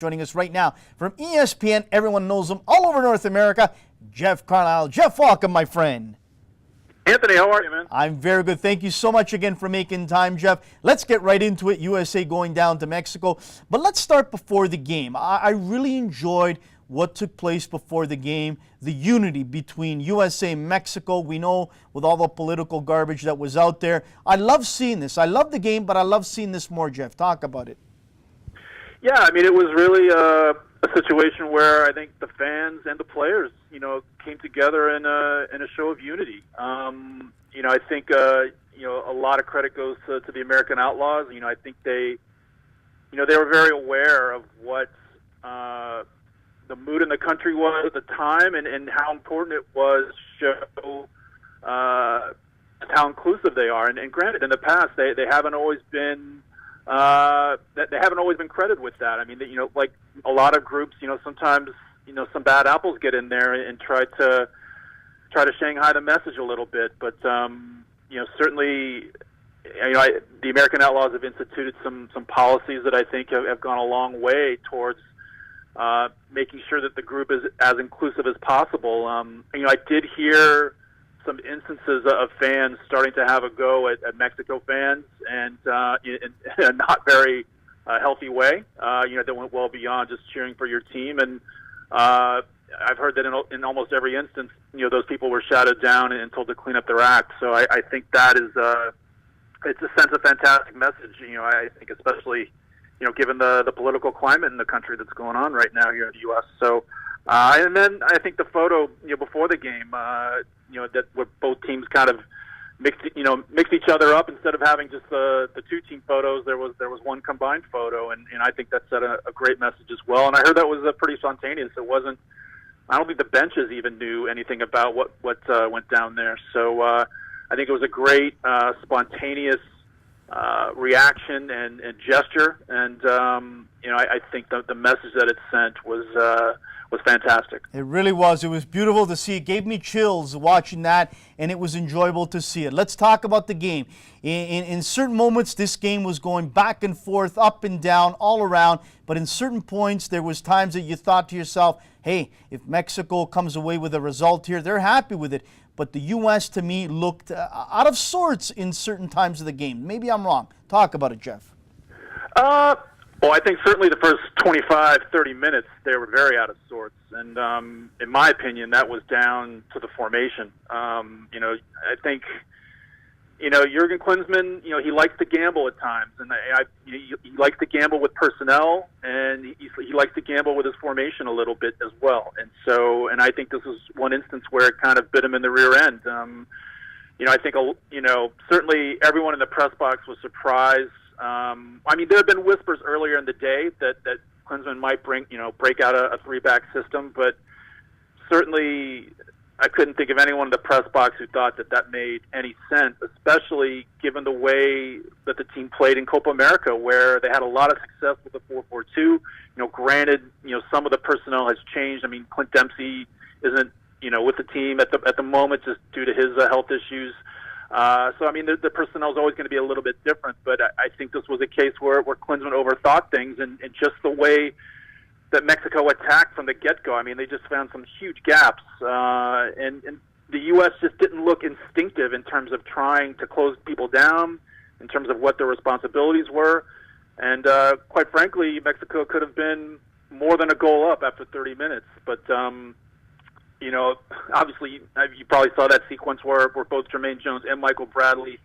Joining us right now from ESPN, everyone knows him all over North America, Jeff Carlisle. Jeff, welcome, my friend. Anthony, how are you, man? I'm very good. Thank you so much again for making time, Jeff. Let's get right into it. USA going down to Mexico. But let's start before the game. I really enjoyed what took place before the game, the unity between USA and Mexico. We know with all the political garbage that was out there. I love seeing this. I love the game, but I love seeing this more, Jeff. Talk about it. Yeah, I mean, it was really a situation where I think the fans and the players, came together in a show of unity. I think, a lot of credit goes to the American Outlaws. I think they were very aware of what the mood in the country was at the time and how important it was to show how inclusive they are. And granted, in the past, they haven't always been they haven't always been credited with that. I mean, like a lot of groups, sometimes some bad apples get in there and try to Shanghai the message a little bit. But certainly, the American Outlaws have instituted some policies that I think have gone a long way towards making sure that the group is as inclusive as possible. I did hear some instances of fans starting to have a go at Mexico fans, and in a not very healthy way. That went well beyond just cheering for your team. And I've heard that in almost every instance, those people were shouted down and told to clean up their act. So I think that is it's a sense of fantastic message. I think especially given the political climate in the country that's going on right now here in the U.S. So. And then I think the photo, before the game, that where both teams kind of mixed each other up instead of having just the two-team photos. There was one combined photo, and I think that set a great message as well. And I heard that was pretty spontaneous. It wasn't. I don't think the benches even knew anything about what went down there. So I think it was a great spontaneous reaction and gesture, and I think the message that it sent was fantastic. It really was. It was beautiful to see. It gave me chills watching that, and it was enjoyable to see it. Let's talk about the game. In certain moments, this game was going back and forth, up and down, all around, but in certain points, there was times that you thought to yourself, hey, if Mexico comes away with a result here, they're happy with it. But the U.S., to me, looked out of sorts in certain times of the game. Maybe I'm wrong. Talk about it, Jeff. Well, I think certainly the first 25, 30 minutes, they were very out of sorts. And in my opinion, that was down to the formation. I think, Jurgen Klinsmanns, he likes to gamble at times. And he likes to gamble with personnel, and he likes to gamble with his formation a little bit as well. And I think this was one instance where it kind of bit him in the rear end. I think, certainly everyone in the press box was surprised. There have been whispers earlier in the day that Klinsmann might break out a three-back system, but certainly I couldn't think of anyone in the press box who thought that made any sense, especially given the way that the team played in Copa America, where they had a lot of success with the 4-4-2. Granted, some of the personnel has changed. I mean, Clint Dempsey isn't, with the team at the moment just due to his health issues. The personnel is always going to be a little bit different, but I think this was a case where Klinsmann overthought things, and just the way that Mexico attacked from the get-go. They just found some huge gaps, and the U.S. just didn't look instinctive in terms of trying to close people down, in terms of what their responsibilities were. And quite frankly, Mexico could have been more than a goal up after 30 minutes, but obviously, you probably saw that sequence where both Jermaine Jones and Michael Bradley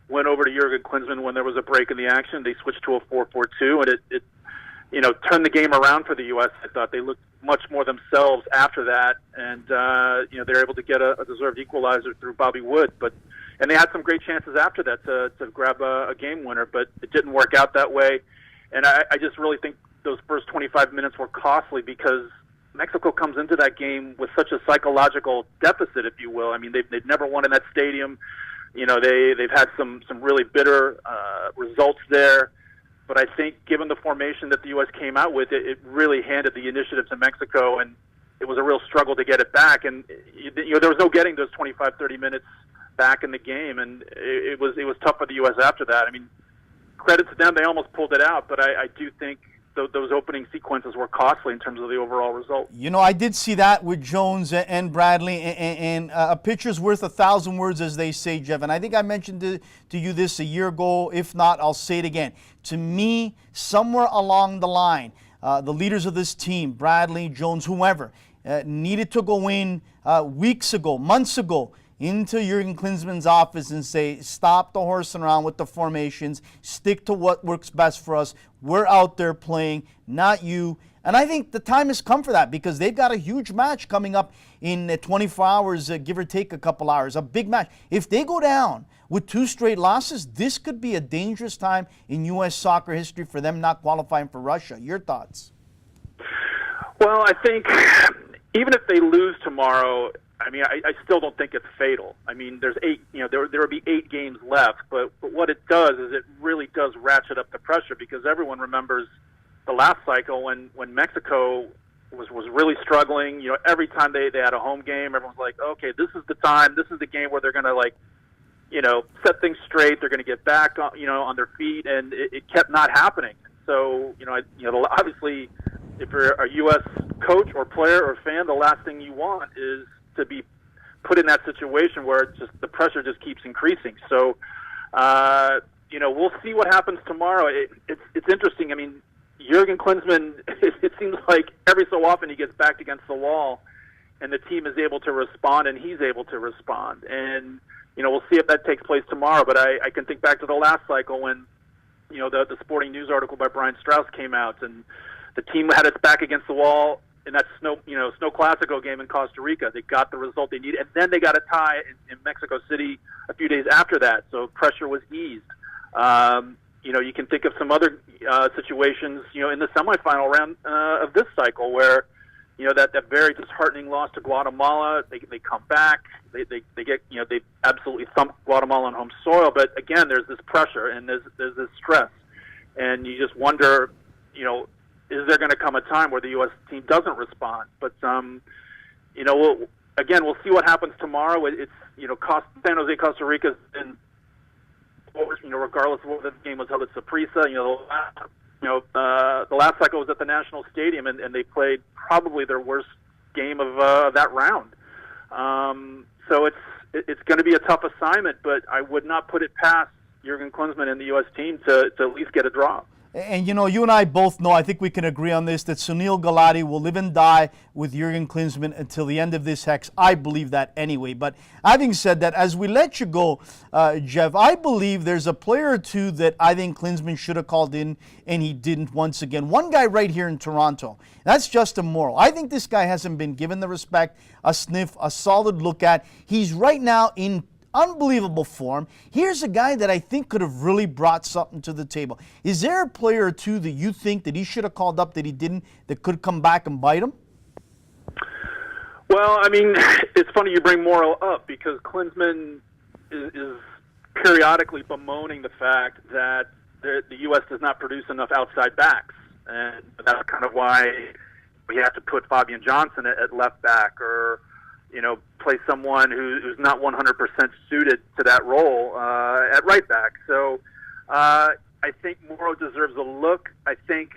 went over to Jurgen Klinsmann when there was a break in the action. They switched to a 4-4-2, and it turned the game around for the U.S. I thought they looked much more themselves after that, and they were able to get a deserved equalizer through Bobby Wood. And they had some great chances after that to grab a game winner, but it didn't work out that way. And I just really think those first 25 minutes were costly because Mexico comes into that game with such a psychological deficit, if you will. They've never won in that stadium. They've had some really bitter results there. But I think given the formation that the U.S. came out with, it really handed the initiative to Mexico, and it was a real struggle to get it back. And there was no getting those 25, 30 minutes back in the game, and it was tough for the U.S. after that. Credit to them, they almost pulled it out. But I do think those opening sequences were costly in terms of the overall result. You know, I did see that with Jones and Bradley, and a picture's worth 1,000 words, as they say, Jeff. And I think I mentioned to you this a year ago. If not, I'll say it again. To me, somewhere along the line, the leaders of this team, Bradley, Jones, whoever, needed to go in weeks ago, months ago, into Jurgen Klinsmanns' office and say, stop the horsing around with the formations, stick to what works best for us. We're out there playing, not you. And I think the time has come for that, because they've got a huge match coming up in 24 hours, give or take a couple hours, a big match. If they go down with 2 straight losses, this could be a dangerous time in U.S. soccer history for them not qualifying for Russia. Your thoughts? Well, I think even if they lose tomorrow, I mean, I still don't think it's fatal. I mean, there's 8, there will be 8 games left, but what it does is it really does ratchet up the pressure, because everyone remembers the last cycle when Mexico was really struggling. You know, every time they had a home game, everyone's like, okay, this is the time, this is the game where they're going to set things straight. They're going to get back on their feet, and it kept not happening. So, obviously, if you're a U.S. coach or player or fan, the last thing you want is to be put in that situation where the pressure just keeps increasing. So, we'll see what happens tomorrow. It's interesting. I mean, Jurgen Klinsmann, it seems like every so often he gets backed against the wall, and the team is able to respond, and he's able to respond. And, we'll see if that takes place tomorrow. But I can think back to the last cycle when, the Sporting News article by Brian Strauss came out, and the team had its back against the wall in that Snow Classico game in Costa Rica. They got the result they needed, and then they got a tie in Mexico City a few days after that, so pressure was eased. You can think of some other situations, in the semifinal round of this cycle where, that very disheartening loss to Guatemala, they come back, they get, they absolutely thump Guatemala on home soil, but again, there's this pressure and there's this stress, and you just wonder, is there going to come a time where the U.S. team doesn't respond? But, we'll see what happens tomorrow. It's, San Jose, Costa Rica's been, regardless of whether the game was held at Saprissa, the last cycle was at the National Stadium, and they played probably their worst game of that round. So it's going to be a tough assignment, but I would not put it past Jurgen Klinsmann and the U.S. team to at least get a draw. And, you and I both know, I think we can agree on this, that Sunil Gulati will live and die with Jurgen Klinsmann until the end of this hex. I believe that anyway. But having said that, as we let you go, Jeff, I believe there's a player or two that I think Klinsmann should have called in, and he didn't once again. One guy right here in Toronto, that's Justin Morrow. I think this guy hasn't been given the respect, a sniff, a solid look at. He's right now in unbelievable form. Here's a guy that I think could have really brought something to the table. Is there a player or two that you think that he should have called up that he didn't, that could come back and bite him? Well, I mean, it's funny you bring Morrow up, because Klinsmann is periodically bemoaning the fact that the U.S. does not produce enough outside backs, and that's kind of why we have to put Fabian Johnson at left back, or play someone who's not 100% suited to that role at right back. So I think Morrow deserves a look. I think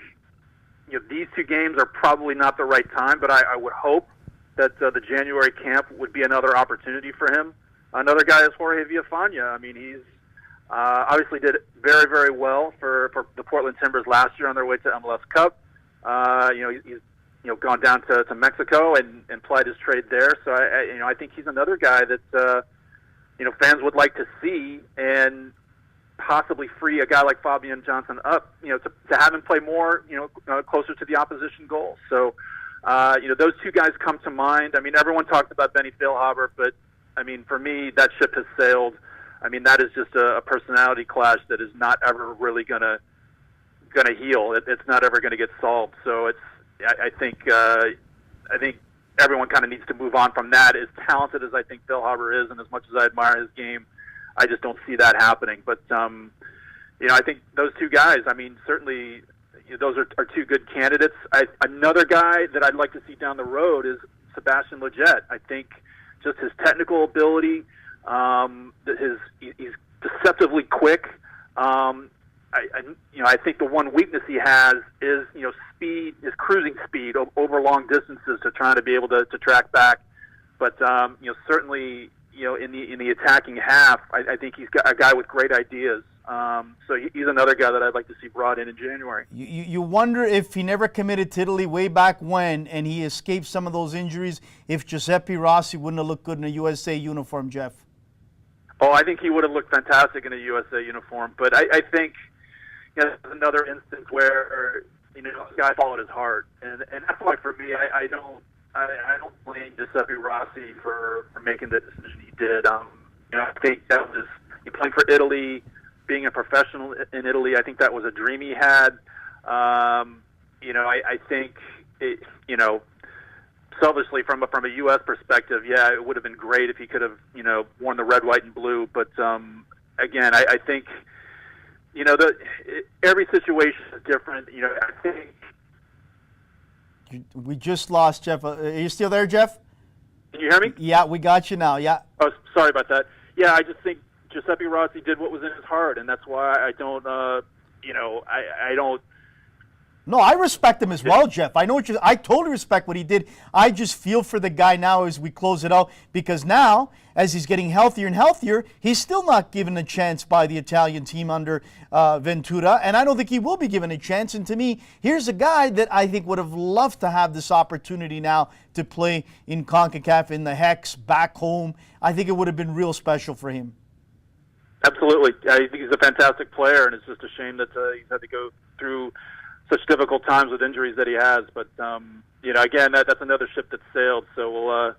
these 2 games are probably not the right time, but I would hope that the January camp would be another opportunity for him. Another guy is Jorge Villafana. I mean, he's obviously did very, very well for the Portland Timbers last year on their way to MLS Cup. He's gone down to Mexico and plied his trade there. So I think he's another guy that fans would like to see, and possibly free a guy like Fabian Johnson up, to have him play more, closer to the opposition goal. So those 2 guys come to mind. I mean, everyone talks about Benny Feilhaber, but I mean, for me, that ship has sailed. I mean, that is just a personality clash that is not ever really gonna heal. It's not ever gonna get solved. So I think everyone kind of needs to move on from that. As talented as I think Feilhaber is, and as much as I admire his game, I just don't see that happening. But I think those 2 guys, I mean, certainly those are 2 good candidates. Another guy that I'd like to see down the road is Sebastian Lletget. I think just his technical ability, he's deceptively quick. I think the one weakness he has is, speed, his cruising speed over long distances to trying to be able to track back. But certainly, in the attacking half, I think he's got a guy with great ideas. So he's another guy that I'd like to see brought in January. You wonder if he never committed to Italy way back when, and he escaped some of those injuries, if Giuseppe Rossi wouldn't have looked good in a USA uniform, Jeff. Oh, I think he would have looked fantastic in a USA uniform. But I think there's another instance where the guy followed his heart, and that's why for me I don't blame Giuseppe Rossi for making the decision he did. I think that was playing for Italy, being a professional in Italy. I think that was a dream he had. I think selfishly from a U.S. perspective, yeah, it would have been great if he could have worn the red, white, and blue. But again, I think every situation is different. I think. We just lost Jeff. Are you still there, Jeff? Can you hear me? Yeah, we got you now. Yeah. Oh, sorry about that. Yeah, I just think Giuseppe Rossi did what was in his heart, and that's why I don't. I don't. No, I respect him as well, Jeff. I totally respect what he did. I just feel for the guy now as we close it out, because now, as he's getting healthier and healthier, he's still not given a chance by the Italian team under Ventura, and I don't think he will be given a chance. And to me, here's a guy that I think would have loved to have this opportunity now to play in CONCACAF, in the Hex, back home. I think it would have been real special for him. Absolutely. I think he's a fantastic player, and it's just a shame that he's had to go through such difficult times with injuries that he has. But again, that's another ship that sailed. So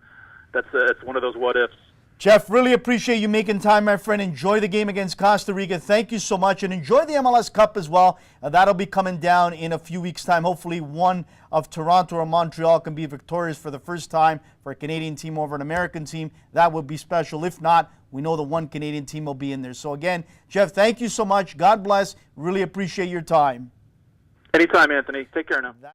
that's one of those what ifs. Jeff, really appreciate you making time, my friend. Enjoy the game against Costa Rica. Thank you so much, and enjoy the MLS Cup as well. That'll be coming down in a few weeks' time. Hopefully, one of Toronto or Montreal can be victorious for the first time for a Canadian team over an American team. That would be special. If not, we know the one Canadian team will be in there. So again, Jeff, thank you so much. God bless. Really appreciate your time. Anytime, Anthony. Take care now.